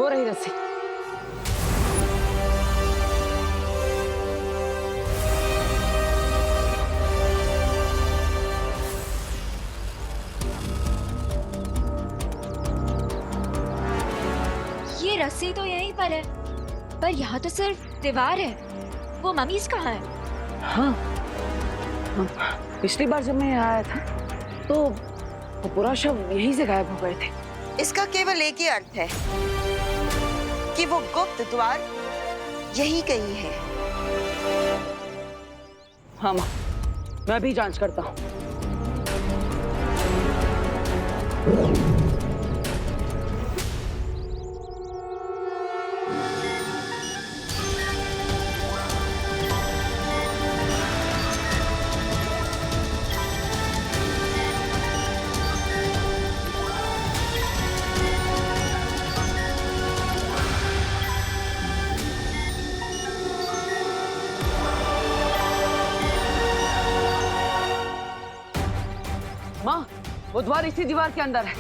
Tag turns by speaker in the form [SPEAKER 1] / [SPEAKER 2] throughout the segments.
[SPEAKER 1] वो रही रस्सी।
[SPEAKER 2] ये रस्सी तो यहीं पर है, पर यहाँ तो सिर्फ दीवार है। वो मम्मीज कहाँ है?
[SPEAKER 1] हाँ, पिछली बार जब मैं यहाँ आया था तो वो पूरा शव यहीं से गायब हो गए थे।
[SPEAKER 3] इसका केवल एक ही अर्थ है कि वो गुप्त द्वार यही कहीं है।
[SPEAKER 1] हाँ माँ, मैं भी जांच करता हूँ। माँ, वो द्वार इसी दीवार के अंदर है।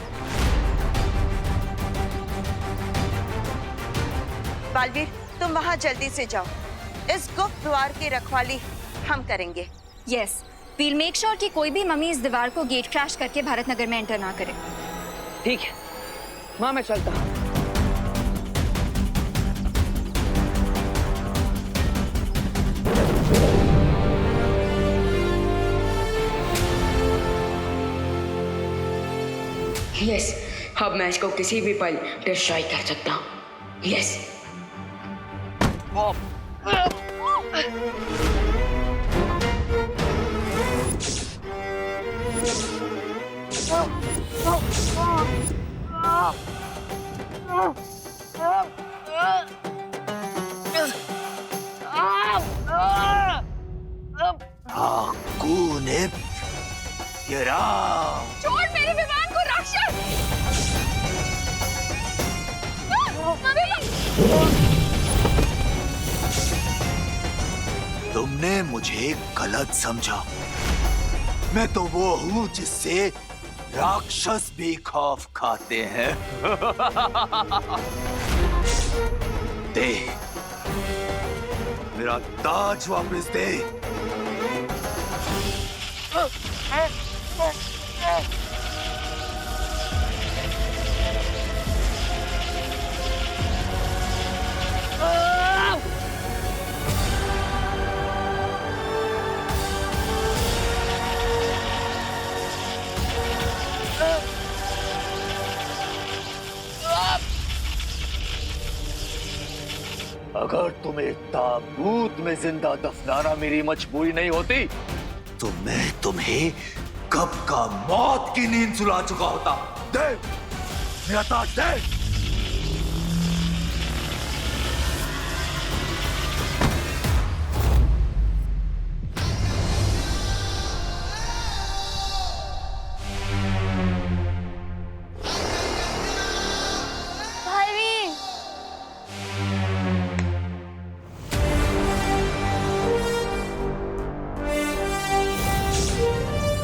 [SPEAKER 3] बालवीर, तुम वहां जल्दी से जाओ। इस गुप्त द्वार की रखवाली हम करेंगे।
[SPEAKER 2] यस, वील मेक श्योर कि कोई भी मम्मी इस दीवार को गेट क्रैश करके भारत नगर में एंटर ना करे।
[SPEAKER 1] ठीक है माँ, मैं चलता हूँ।
[SPEAKER 4] यस, अब मैं इसको किसी भी पल डिस्ट्रॉय कर सकता हूँ। यस।
[SPEAKER 2] छोड़ मेरे विमान को राक्षस!
[SPEAKER 5] तुमने मुझे गलत समझा। मैं तो वो हूँ जिससे राक्षस भी खौफ खाते हैं। दे, मेरा ताज वापस दे। अगर तुम्हें ताबूत में जिंदा दफनाना मेरी मजबूरी नहीं होती तो मैं तुम्हें कब का मौत की नींद सुला चुका होता। दे मेरा ताज दे।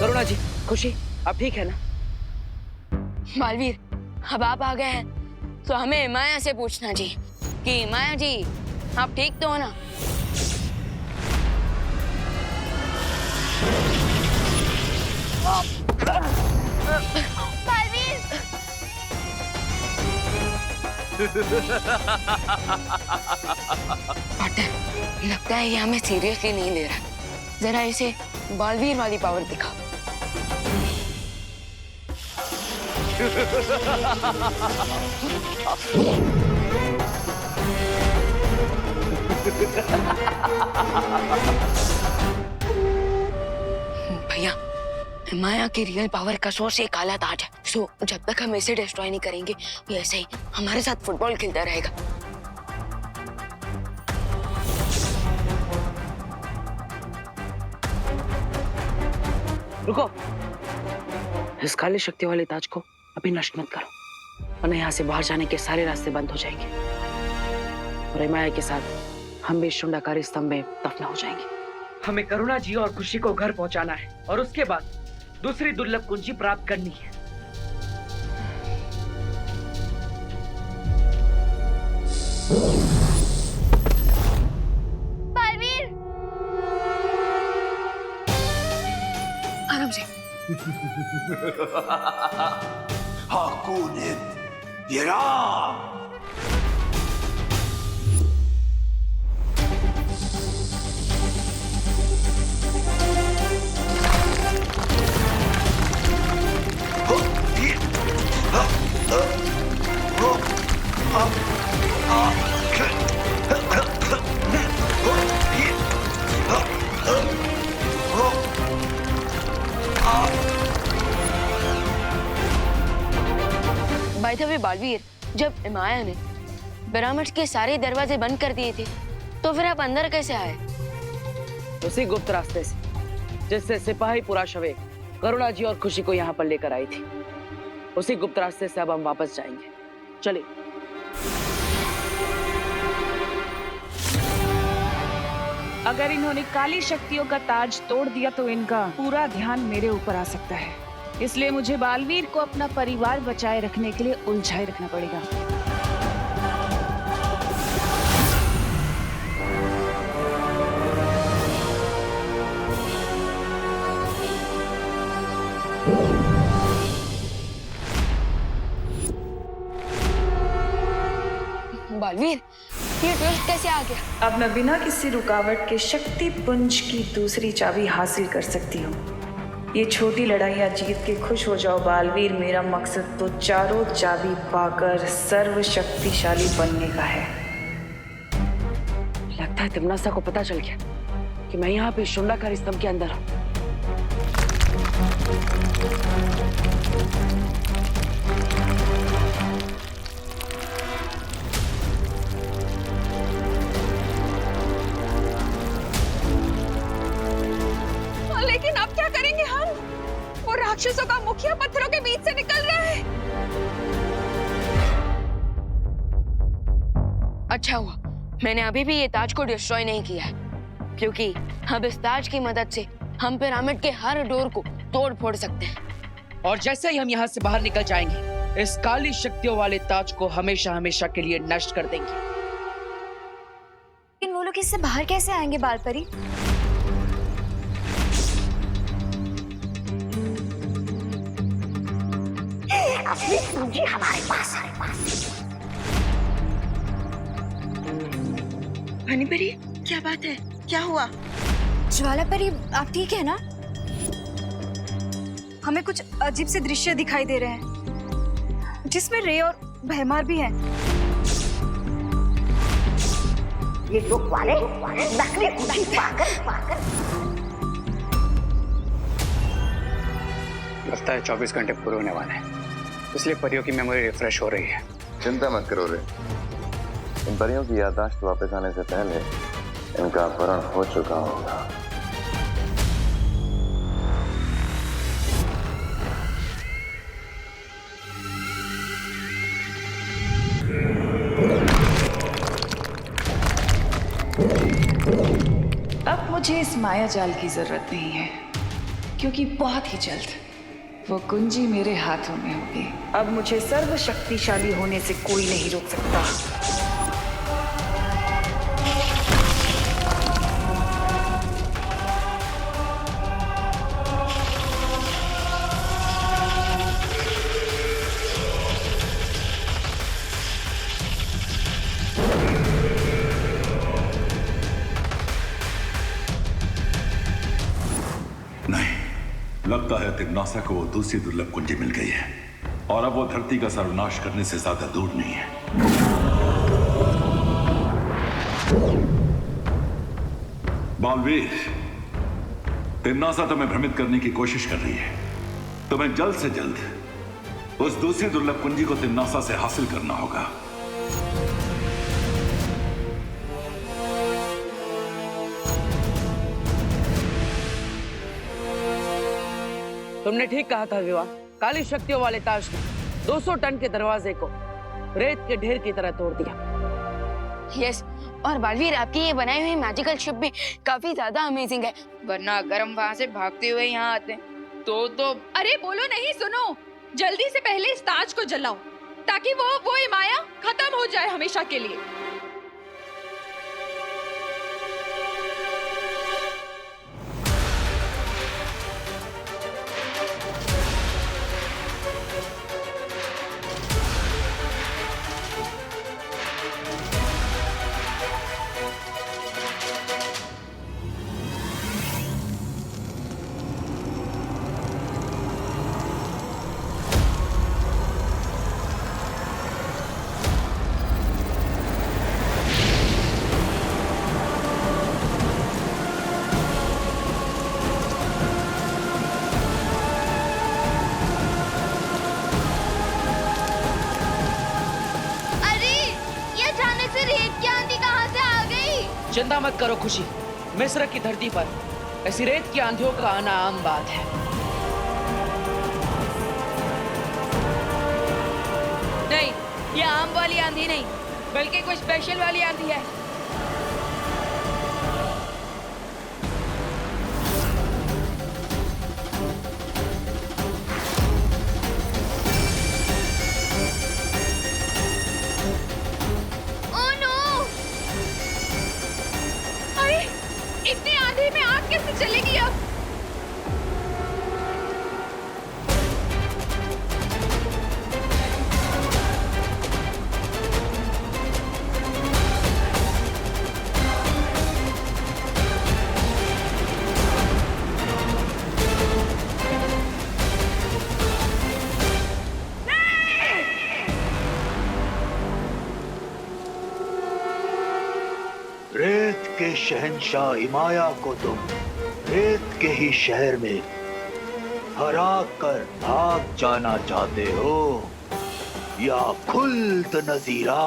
[SPEAKER 1] करुणा जी, खुशी, आप ठीक है ना?
[SPEAKER 4] बालवीर, अब आप आ गए हैं तो हमें माया से पूछना जी कि माया जी, आप ठीक तो हो ना? बालवीर! पार्टनर, लगता है ये हमें सीरियसली नहीं ले रहा। जरा इसे बालवीर वाली पावर दिखा। भैया, माया की रियल पावर का सोर्स एक काला ताज है। सो जब तक हम इसे डिस्ट्रॉय नहीं करेंगे, ये ऐसे ही हमारे साथ फुटबॉल खेलता रहेगा।
[SPEAKER 1] रुको, इस काली शक्ति वाले ताज को अभी नष्ट मत करो, वरना यहाँ से बाहर जाने के सारे रास्ते बंद हो जाएंगे और माया के साथ हम भी शुंडाकारी स्तंभ में दफना हो जाएंगे। हमें करुणा जी और खुशी को घर पहुंचाना है और उसके बाद दूसरी दुर्लभ कुंजी प्राप्त करनी है।
[SPEAKER 2] बालवीर,
[SPEAKER 4] आराम से।
[SPEAKER 5] हाकुनित येराम।
[SPEAKER 4] बाय द वे बालवीर, जब हिमाया ने पिरामिड के सारे दरवाजे बंद कर दिए थे तो फिर आप अंदर कैसे आए?
[SPEAKER 1] उसी गुप्त रास्ते से जिससे सिपाही पुराशवे करुणा जी और खुशी को यहाँ पर लेकर आई थी। उसी गुप्त रास्ते से अब हम वापस जाएंगे। चलिए।
[SPEAKER 6] अगर इन्होंने काली शक्तियों का ताज तोड़ दिया तो इनका पूरा ध्यान मेरे ऊपर आ सकता है, इसलिए मुझे बालवीर को अपना परिवार बचाए रखने के लिए उलझाए रखना पड़ेगा।
[SPEAKER 4] बालवीर, ये ट्विस्ट कैसे आ गया?
[SPEAKER 6] अब मैं बिना किसी रुकावट के शक्ति पुंज की दूसरी चाबी हासिल कर सकती हूँ। ये छोटी लड़ाइयाँ जीत के खुश हो जाओ बालवीर, मेरा मकसद तो चारों चाबी पाकर सर्वशक्तिशाली बनने का है।
[SPEAKER 1] लगता है तिम्नासा को पता चल गया कि मैं यहाँ पे शुंडाकारी स्तंभ के अंदर हूँ।
[SPEAKER 2] लेकिन अब क्या करेंगे हम? वो राक्षसों का मुखिया पत्थरों के बीच से निकल रहा है।
[SPEAKER 4] अच्छा हुआ मैंने अभी भी ये ताज को डिस्ट्रॉय नहीं किया है, क्योंकि अब इस ताज की मदद से हम पिरामिड के हर डोर को तोड़ फोड़ सकते हैं।
[SPEAKER 1] और जैसे ही हम यहाँ से बाहर निकल जाएंगे, इस काली शक्तियों वाले ताज को हमेशा हमेशा के लिए नष्ट कर देंगे।
[SPEAKER 2] लेकिन वो लोग इससे बाहर कैसे आएंगे बालपरी?
[SPEAKER 4] हनीपरी, क्या बात है?
[SPEAKER 3] क्या हुआ?
[SPEAKER 2] ज्वाला परी, आप ठीक है ना?
[SPEAKER 7] हमें कुछ अजीब से दृश्य दिखाई दे रहे हैं जिसमें रे और भैमार भी हैं।
[SPEAKER 8] ये दुख वाले नकली खुशी पाकर
[SPEAKER 9] लगता है 24 घंटे पूरे होने वाले हैं, इसलिए परियों की मेमोरी रिफ्रेश हो रही है।
[SPEAKER 10] चिंता मत करो रे, इन परियों की याददाश्त वापस आने से पहले इनका अपहरण हो चुका होगा।
[SPEAKER 6] अब मुझे इस माया जाल की जरूरत नहीं है, क्योंकि बहुत ही जल्द वो कुंजी मेरे हाथों में होगी। अब मुझे सर्वशक्तिशाली होने से कोई नहीं रोक सकता।
[SPEAKER 11] लगता है तिम्नासा को वो दूसरी दुर्लभ कुंजी मिल गई है और अब वो धरती का सर्वनाश करने से ज्यादा दूर नहीं है। बालवीर, तिम्नासा तुम्हें भ्रमित करने की कोशिश कर रही है। तुम्हें जल्द से जल्द उस दूसरी दुर्लभ कुंजी को तिम्नासा से हासिल करना होगा।
[SPEAKER 1] तुमने ठीक कहा था विवाह। काली शक्तियों वाले ताज ने 200 टन के दरवाजे को रेत के ढेर की तरह तोड़ दिया।
[SPEAKER 4] यस, और बालवीर, आपकी ये बनाई हुई मैजिकल शिप भी काफी ज्यादा अमेजिंग है, वरना अगर हम वहां से भागते हुए यहाँ आते तो
[SPEAKER 2] अरे बोलो नहीं, सुनो, जल्दी से पहले इस ताज को जलाओ ताकि वो हिमाया खत्म हो जाए हमेशा के लिए।
[SPEAKER 1] चिंता मत करो खुशी, मिस्र की धरती पर ऐसी रेत की आंधियों का आना आम बात है।
[SPEAKER 4] नहीं, ये आम वाली आंधी नहीं, बल्कि कोई स्पेशल वाली आंधी है।
[SPEAKER 2] Oh no! अरे, इतनी आंधी में आग कैसे चलेगी अब?
[SPEAKER 5] रेत के शहंशाह हिमाया को तुम रेत के ही शहर में हरा कर भाग जाना चाहते हो या खुल्द नजीरा?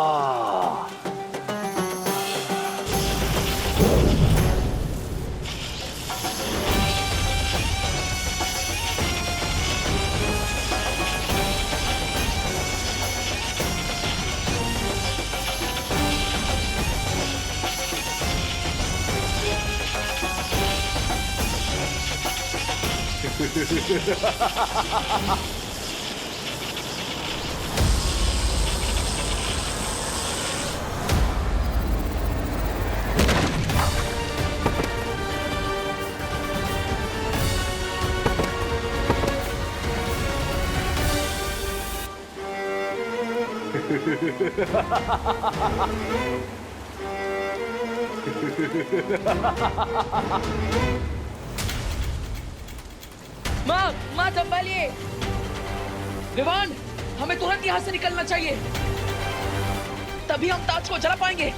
[SPEAKER 1] माँ संभालिए। विवान, हमें तुरंत यहाँ से निकलना चाहिए, तभी हम ताज को जला पाएंगे।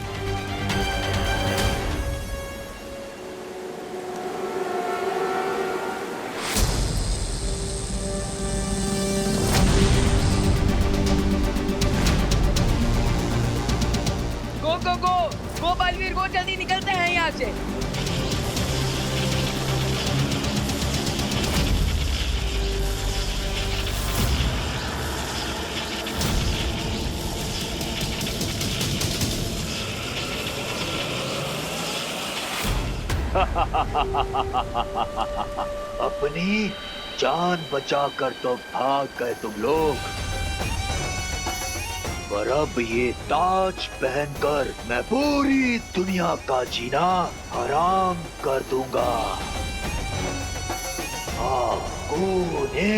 [SPEAKER 1] गो बालवीर, गो, जल्दी निकलते हैं यहाँ से।
[SPEAKER 5] अपनी जान बचाकर तो भाग गए तुम लोग, पर अब ये ताज पहनकर मैं पूरी दुनिया का जीना हराम कर दूंगा। आपको ने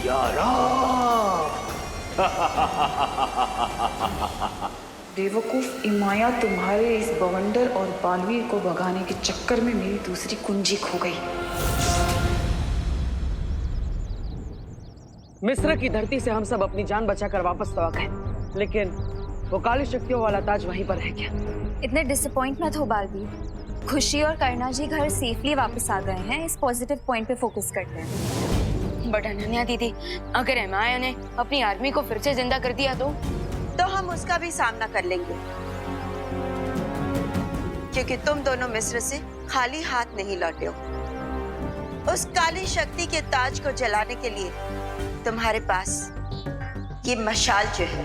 [SPEAKER 5] यारा।
[SPEAKER 6] बेवकूफ इमाया, तुम्हारे इस बवंडर और बालवीर को भगाने के चक्कर में मेरी दूसरी कुंजी खो गई।
[SPEAKER 1] मिस्र की धरती से हम सब अपनी जान बचाकर वापस तो आ गए, लेकिन वो काली शक्तियों वाला ताज वहीं पर रह गया।
[SPEAKER 2] इतने डिसअपॉइंट मत हो बालवीर। खुशी और करना जी घर सेफली वापस आ गए हैं। इस पॉजिटिव पॉइंट पे फोकस करते हैं।
[SPEAKER 4] बट अनन्या दीदी, अगर हिमाया ने अपनी आर्मी को फिर से जिंदा कर दिया तो
[SPEAKER 3] हम उसका भी सामना कर लेंगे, क्योंकि तुम दोनों मिस्र से खाली हाथ नहीं लौटे हो। उस काली शक्ति के ताज को जलाने के लिए तुम्हारे पास ये मशाल जो है,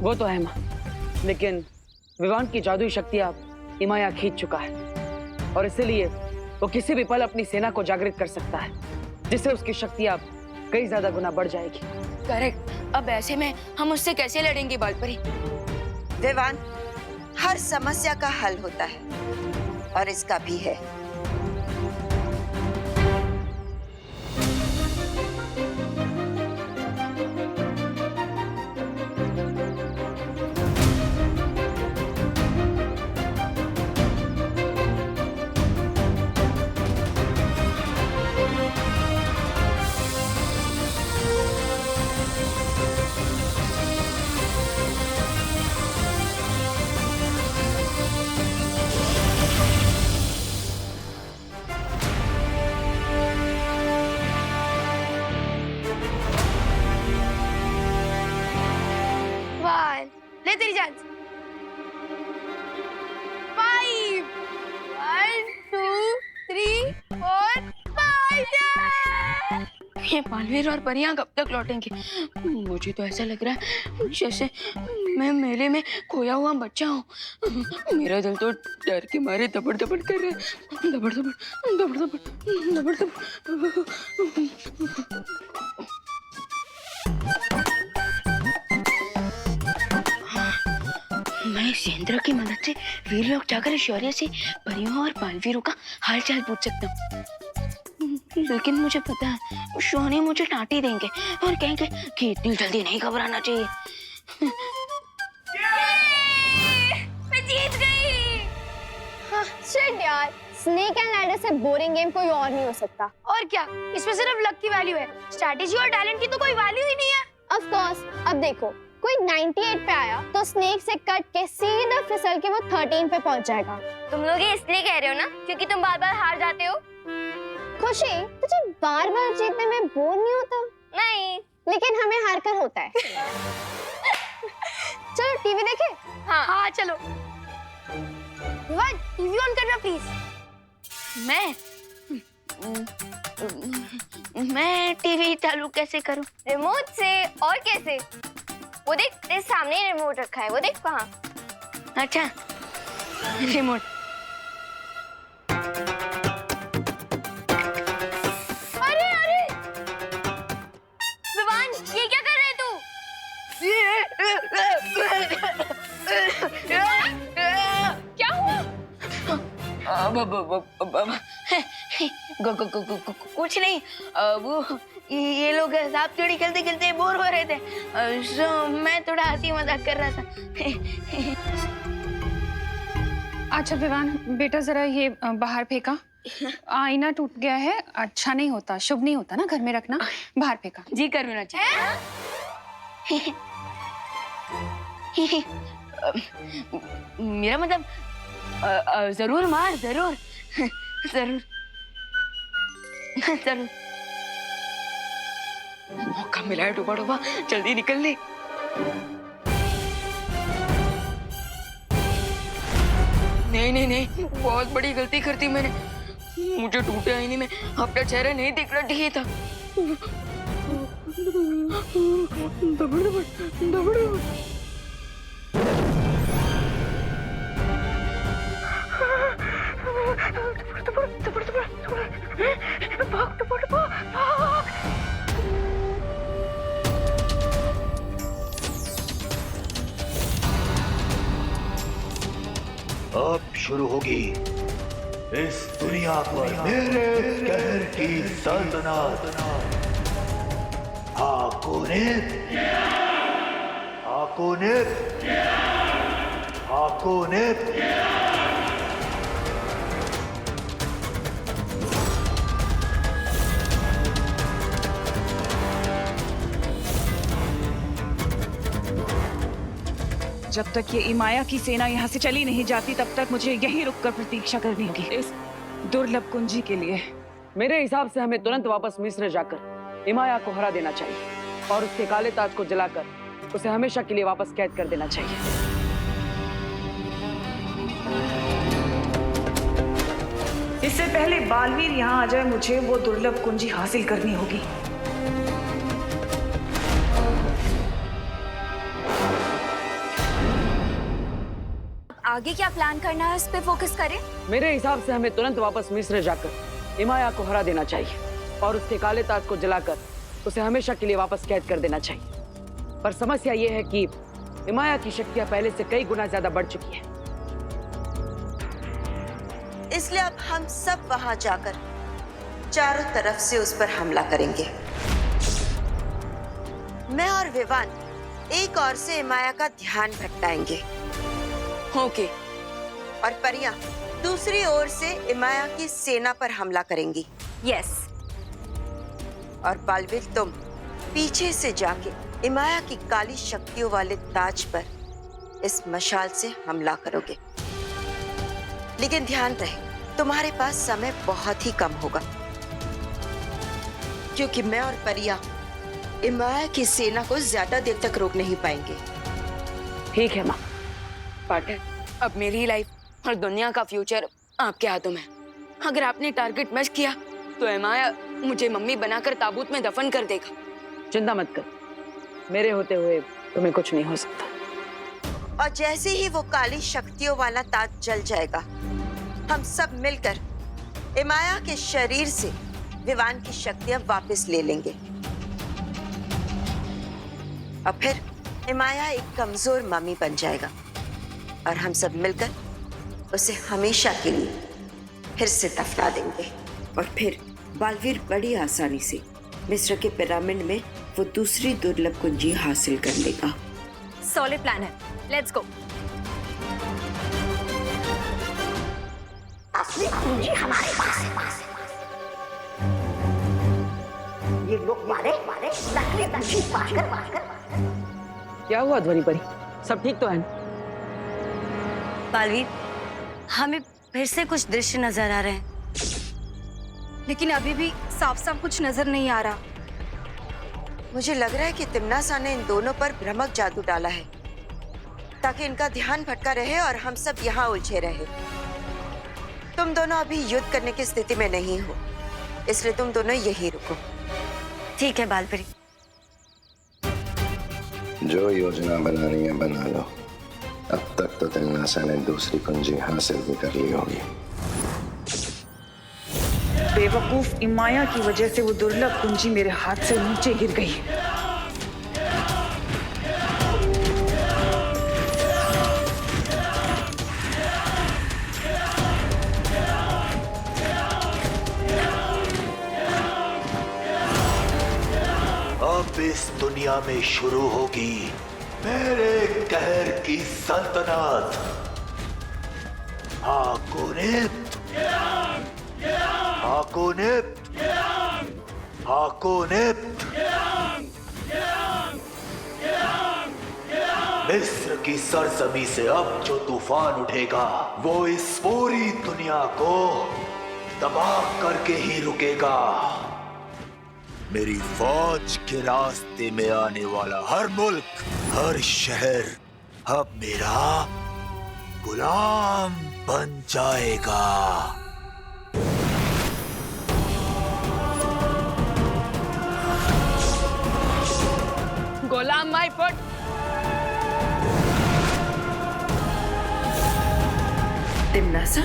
[SPEAKER 1] वो तो है माँ, लेकिन विवान की जादुई शक्तियां हिमाया खींच चुका है और इसीलिए वो किसी भी पल अपनी सेना को जागृत कर सकता है, जिससे उसकी शक्तियां कई ज्यादा गुना बढ़ जाएगी।
[SPEAKER 4] करेक्ट। अब ऐसे में हम उससे कैसे लड़ेंगे बालपरी?
[SPEAKER 3] विवान, हर समस्या का हल होता है और इसका भी है।
[SPEAKER 4] ले तेरी चांस। 5 1 2 3 4 5। ये बालवीर और परियां कब तक लौटेंगे? मुझे तो ऐसा लग रहा है जैसे मैं मेले में खोया हुआ बच्चा हूँ। मेरा दिल तो डर के मारे दबड़ दबड़ कर रहा है। दबड़ दबड़ दबड़ दबड़ दबड़ दबड़। मैं इस यंत्र की मदद से वीर लोग जाकर शौर्य से परियों और बालवीरों का हालचाल पूछ सकता हूँ। लेकिन मुझे पता है शौर्य मुझे डांटे देंगे और कहेंगे कि इतनी जल्दी नहीं घबराना चाहिए।
[SPEAKER 2] मैं जीत गई। हाँ, शिट यार, स्नेक एंड लैडर से बोरिंग गेम कोई और नहीं हो सकता।
[SPEAKER 4] और क्या, इसमें सिर्फ लक की वैल्यू है, स्ट्रैटेजी और टैलेंट की तो कोई वैल्यू ही नहीं है।
[SPEAKER 2] ऑफ कोर्स, अब देखो कोई 98 पे आया तो स्नेक से कट के सीधा फिसल के वो 13 पे पहुंच जाएगा।
[SPEAKER 4] तुम लोग ये इसलिए कह रहे हो ना क्योंकि तुम बार बार हार जाते हो।
[SPEAKER 2] खुशी, तुझे बार बार जीतने में बोर नहीं होता?
[SPEAKER 4] नहीं,
[SPEAKER 2] लेकिन हमें हार कर होता है। चलो टीवी देखें।
[SPEAKER 4] हाँ चलो। टीवी ऑन करना प्लीज। मैं टीवी चालू कैसे करूं?
[SPEAKER 2] रिमोट से। और कैसे? वो देख, तेरे सामने ही रिमोट रखा है, वो देख वहाँ।
[SPEAKER 4] अच्छा, रिमोट।
[SPEAKER 2] अरे अरे विवान, ये क्या कर रहे तू? क्या हुआ?
[SPEAKER 4] कुछ नहीं, वो ये लोग सांप सीढ़ी खेलते खेलते बोर हो रहे थे, सो मैं थोड़ा हंसी मजाक कर रहा था।
[SPEAKER 6] अच्छा विवान बेटा, जरा ये बाहर फेंका। आईना टूट गया है, अच्छा नहीं होता, शुभ नहीं होता ना घर में रखना। बाहर फेंका।
[SPEAKER 4] जी करुणा जी। मेरा मतलब जरूर मार, जरूर जरूर जरूर। मौका मिला है डूबा डूबा, जल्दी निकल ले। नहीं नहीं नहीं, बहुत बड़ी गलती कर दी मैंने। मुझे टूटे आईने में अपना चेहरा नहीं दिखना चाहिए था। दबड़ दबड़ दबड़ दबड़।
[SPEAKER 5] अब शुरू होगी इस दुनिया पर मेरे कहर की सल्तनत। हाकोनित, हाकोनित, हाकोनित।
[SPEAKER 6] जब तक ये इमाया की सेना यहाँ से चली नहीं जाती तब तक मुझे यहीं रुककर प्रतीक्षा करनी होगी इस दुर्लभ कुंजी के लिए।
[SPEAKER 1] मेरे हिसाब से हमें तुरंत वापस मिस्र जाकर इमाया को हरा देना चाहिए और उसके काले ताज को जलाकर उसे हमेशा के लिए वापस कैद कर देना चाहिए।
[SPEAKER 6] इससे पहले बालवीर यहाँ आ जाए मुझे वो दुर्लभ कुंजी हासिल करनी होगी।
[SPEAKER 2] आगे क्या प्लान करना है, इस पे फोकस करें।
[SPEAKER 1] मेरे हिसाब से हमें तुरंत वापस मिस्र जाकर इमाया को हरा देना चाहिए और उसके काले ताज को जलाकर उसे हमेशा के लिए वापस कैद कर देना चाहिए। पर समस्या ये है कि इमाया की शक्तियां पहले से कई गुना ज्यादा बढ़ चुकी है।
[SPEAKER 3] इसलिए अब हम सब वहां जाकर चारों तरफ से उस पर हमला करेंगे। मैं और विवान एक ओर से इमाया का ध्यान भटकाएंगे।
[SPEAKER 4] ओके।
[SPEAKER 3] और परियां दूसरी ओर से इमाया की सेना पर हमला करेंगी।
[SPEAKER 2] यस।
[SPEAKER 3] और बालवीर तुम पीछे से जाके इमाया की काली शक्तियों वाले ताज पर इस मशाल से हमला करोगे। लेकिन ध्यान रहे, तुम्हारे पास समय बहुत ही कम होगा, क्योंकि मैं और परियां इमाया की सेना को ज्यादा देर तक रोक नहीं पाएंगे।
[SPEAKER 1] ठीक है माँ।
[SPEAKER 4] पार्टनर, अब मेरी लाइफ और दुनिया का फ्यूचर आपके हाथों में है। अगर आपने टारगेट मिस किया तो एमाया मुझे मम्मी बनाकर ताबूत में दफन कर देगा।
[SPEAKER 1] चिंता मत कर, मेरे होते हुए तुम्हें कुछ नहीं हो सकता।
[SPEAKER 3] और जैसे ही वो काली शक्तियों वाला ताज जल जाएगा, हम सब मिलकर इमाया के शरीर से विवान की शक्तियां वापस ले लेंगे। और फिर इमाया एक कमजोर मम्मी बन जाएगा और हम सब मिलकर उसे हमेशा के लिए फिर से दफना देंगे। और फिर बालवीर बड़ी आसानी से मिस्र के पिरामिड में वो दूसरी दुर्लभ कुंजी हासिल कर लेगा।
[SPEAKER 2] सॉलिड प्लान है, लेट्स गो।
[SPEAKER 8] असली कुंजी हमारे पास है। ये लोग मारे नकली कुंजी पाकर
[SPEAKER 1] क्या हुआ ध्वनि परी, सब ठीक तो है?
[SPEAKER 12] बालवीर, हमें फिर से कुछ दृश्य नजर आ रहे हैं,
[SPEAKER 7] लेकिन अभी भी साफ साफ कुछ नजर नहीं आ रहा।
[SPEAKER 3] मुझे लग रहा है कि तिम्नासा ने इन दोनों पर भ्रमक जादू डाला है ताकि इनका ध्यान भटका रहे और हम सब यहाँ उलझे रहे। तुम दोनों अभी युद्ध करने की स्थिति में नहीं हो, इसलिए तुम दोनों यहीं रुको।
[SPEAKER 12] ठीक है बालवीर।
[SPEAKER 10] जो योजना बनानी है बना लो। अब तक तो तिम्नासा ने दूसरी कुंजी हासिल भी कर ली होगी।
[SPEAKER 6] बेवकूफ इमाया की वजह से वो दुर्लभ कुंजी मेरे हाथ से नीचे गिर गई।
[SPEAKER 5] अब इस दुनिया में शुरू होगी मेरे कहर की सल्तनत। हाकोनिप्त, हाकोनिप्त, हाकोनिप्त। मिस्र की सरजमी से अब जो तूफान उठेगा वो इस पूरी दुनिया को तबाह करके ही रुकेगा। मेरी फौज के रास्ते में आने वाला हर मुल्क, हर शहर अब मेरा गुलाम बन जाएगा।
[SPEAKER 4] गुलाम माय फुट।
[SPEAKER 6] तिम्नासा,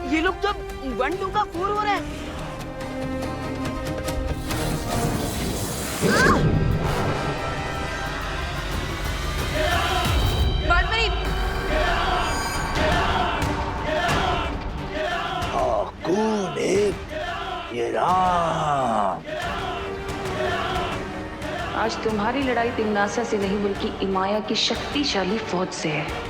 [SPEAKER 4] ये लोग तो 1-2 का 4 हो रहा है। बालवीर,
[SPEAKER 5] हाकोनिप्त, ये राम।
[SPEAKER 6] आज तुम्हारी लड़ाई तिम्नासा से नहीं बल्कि इमाया की शक्तिशाली फौज से है।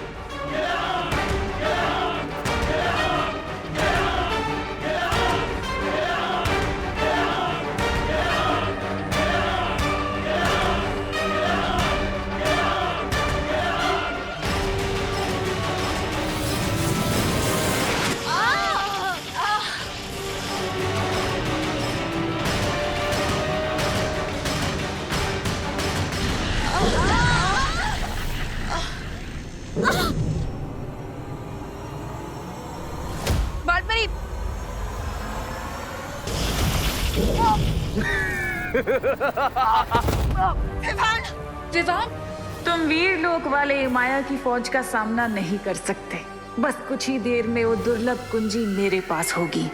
[SPEAKER 4] बालवीर,
[SPEAKER 6] विवान, तुम वीर लोक वाले इमाया की फौज का सामना नहीं कर सकते। बस कुछ ही देर में वो दुर्लभ कुंजी मेरे पास होगी।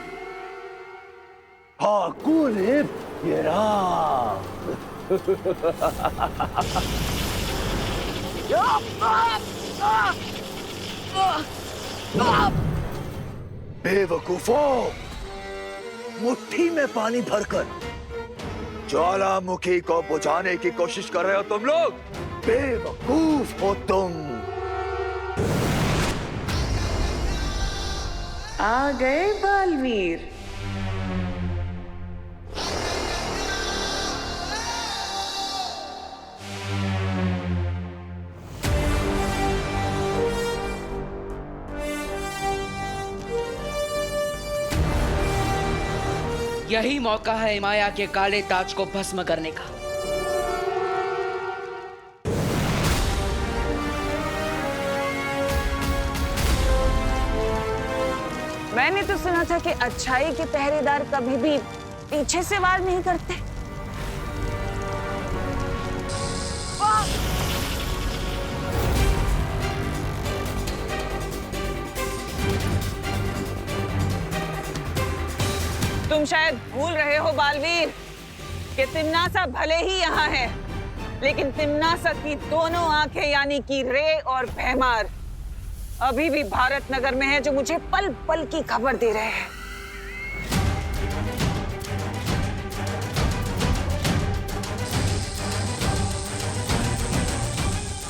[SPEAKER 5] हाकोनिप्त, ये राम। बेवकूफों, मुट्ठी में पानी भरकर ज्वालामुखी को बुझाने की कोशिश कर रहे हो तुम लोग। बेवकूफ हो तुम।
[SPEAKER 6] आ गए बालवीर।
[SPEAKER 1] यही मौका है माया के काले ताज को भस्म करने का।
[SPEAKER 6] मैंने तो सुना था कि अच्छाई के पहरेदार कभी भी पीछे से वार नहीं करते। तुम शायद भूल रहे हो बालवीर कि तिम्नासा भले ही यहाँ है, लेकिन तिम्नासा की दोनों आंखें यानी कि रे और भैमार अभी भी भारत नगर में है, जो मुझे पल पल की खबर दे रहे हैं।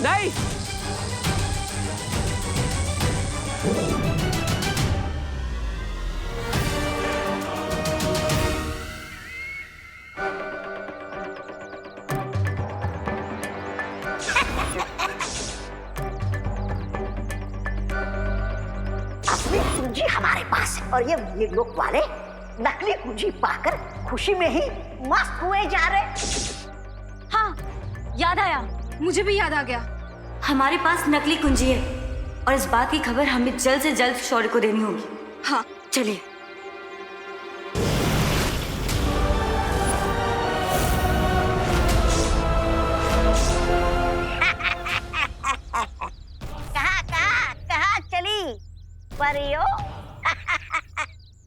[SPEAKER 6] नहीं,
[SPEAKER 8] असली कुंजी हमारे पास है और ये निर्लोक वाले नकली कुंजी पाकर खुशी में ही मस्त हुए जा रहे।
[SPEAKER 12] हाँ, याद आया।
[SPEAKER 7] मुझे भी याद आ गया।
[SPEAKER 12] हमारे पास नकली कुंजी है और इस बात की खबर हमें जल्द से जल्द शौर्य को देनी होगी।
[SPEAKER 7] हाँ,
[SPEAKER 12] चलिए।
[SPEAKER 8] कहाँ चली परियो?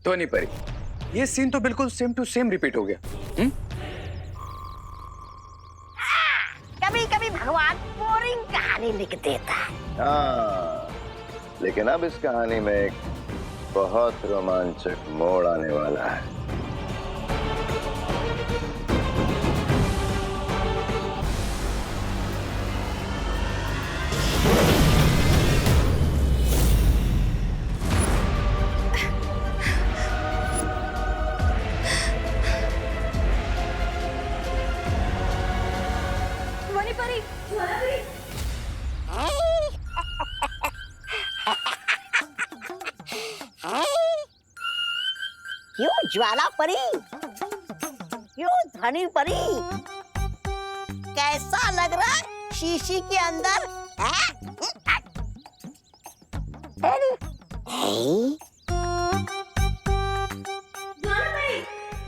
[SPEAKER 9] तो नहीं परी, ये सीन तो बिल्कुल सेम टू सेम रिपीट हो गया।
[SPEAKER 8] कभी कभी भगवान बोरिंग कहानी लिख देता है।
[SPEAKER 10] हाँ, लेकिन अब इस कहानी में एक बहुत रोमांचक मोड़ आने वाला है।
[SPEAKER 8] क्यों ज्वाला परी, क्यों धनी परी, कैसा लग रहा है शीशी के अंदर?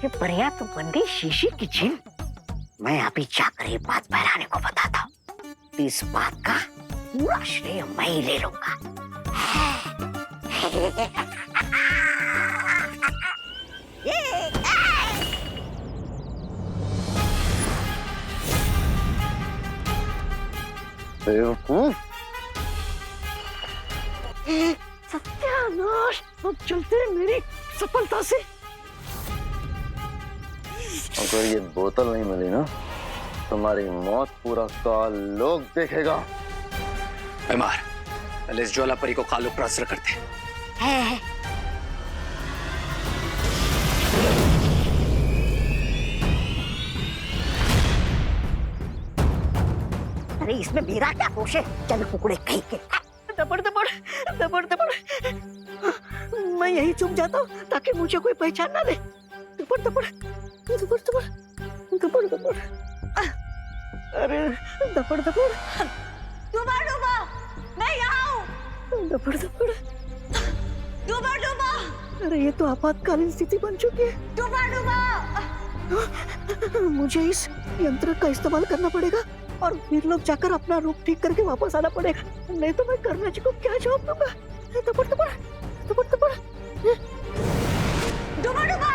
[SPEAKER 8] ये परिया तो बन गई शीशी की झील। मैं अभी जाकर ये बात बहराने को बताता हूँ। इस बात का पूरा श्रेय मैं ही ले लूंगा। सत्यानाश, अब चलते हैं मेरी सफलता से।
[SPEAKER 10] अगर ये बोतल नहीं मिली ना, तुम्हारी मौत पूरा काल लोग देखेगा।
[SPEAKER 9] भैमार, पहले इस ज्वाला परी को कालू ट्रांसफर करते हैं।
[SPEAKER 8] अरे इसमें मेरा क्या दोष है? चल कुकड़े कहीं के। दबड़ दबड़ दबड़ दबड़, मैं यही चुप जाता हूँ ताकि मुझे कोई पहचान ना ले। दबड़ दबड़ दबड़ दबड़ दबड़ दबड़, अरे दबड़ दबड़।
[SPEAKER 12] डूबा डूबा, मैं यहाँ हूँ।
[SPEAKER 8] दबड़ दबड़,
[SPEAKER 12] डूबा डूबा,
[SPEAKER 8] अरे ये तो आपातकालीन स्थिति बन चुकी है।
[SPEAKER 12] डूबा डूबा।
[SPEAKER 8] मुझे इस यंत्र का इस्तेमाल करना पड़ेगा और फिर लोग जाकर अपना रूप ठीक करके वापस आना पड़ेगा, नहीं तो मैं करना जी को क्या जवाब दूंगा। दबड़ दबड़ दबड़ दबड़,
[SPEAKER 12] डूबा डूबा,